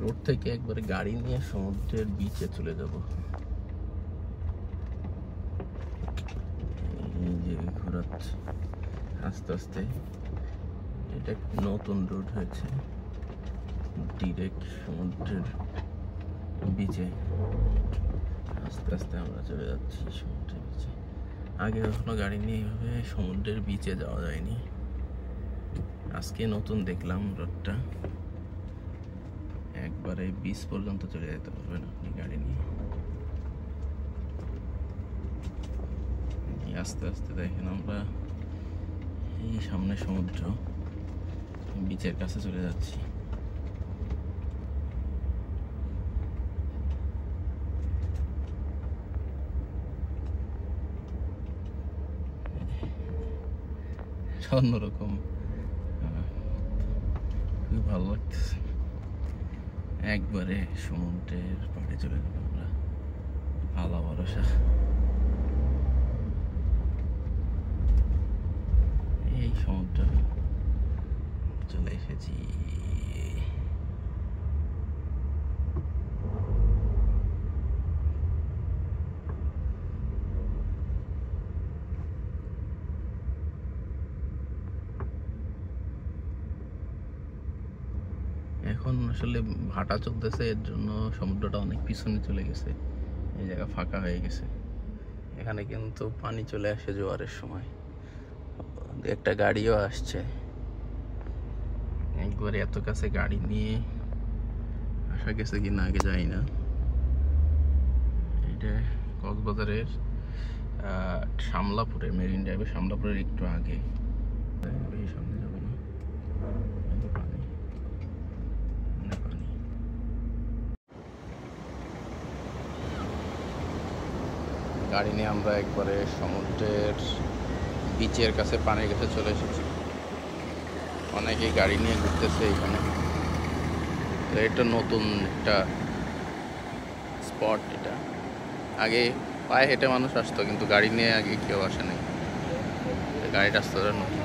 Road থেকে একবারে গাড়ি নিয়ে সমুদ্রের বিচে চলে যাব। এই যে ঘোরাচ্ছে আস্তে আস্তে, এটা নতুন রোড হয়েছে ডিরেক্ট সমুদ্রের বিচে। আস্তে আস্তে আমরা চলে যাচ্ছি সমুদ্রের বিচে। আগে কখনো গাড়ি নিয়ে এভাবে সমুদ্রের বিচে যাওয়া যায়নি, আজকে নতুন দেখলাম রোডটা। একবারে বিচ পর্যন্ত চলে যেতে পারবেন আপনি গাড়ি নিয়ে। আস্তে আস্তে দেখেন আমরা এই সামনে সমুদ্র, বিচের কাছে চলে যাচ্ছি। অন্যরকম, খুবই ভালো লাগতেছে। একবারে সমুদ্রের পাড়ে চলে যাবো আমরা, আল্লাহ ভরসা। এই সমুদ্র চলে এসেছি। এখন আসলে ভাটা চলতেছে, এর জন্য সমুদ্রটা অনেক পিছনে চলে গেছে, এই জায়গা ফাঁকা হয়ে গেছে। এখানে কিন্তু পানি চলে আসে জোয়ারের সময়, একটা গাড়িও আসছে। একবারে এত কাছে গাড়ি নিয়ে আসা গেছে কিনা আগে যাই না। এটা কক্সবাজারের শামলাপুরের মেরিন ড্রাইভের শামলাপুরের একটু আগে। বেশি সামনে যাবো না, পানি পানি। গাড়ি নিয়ে আমরা একবারে সমুদ্রের বিচের কাছে, পানির কাছে চলে এসেছি। অনেকেই গাড়ি নিয়ে ঘুরতেছে এখানে। এটা নতুন একটা স্পট। এটা আগে পায়ে হেঁটে মানুষ আসতো, কিন্তু গাড়ি নিয়ে আগে কেউ আসে নাই। গাড়িটা আসতে নতুন।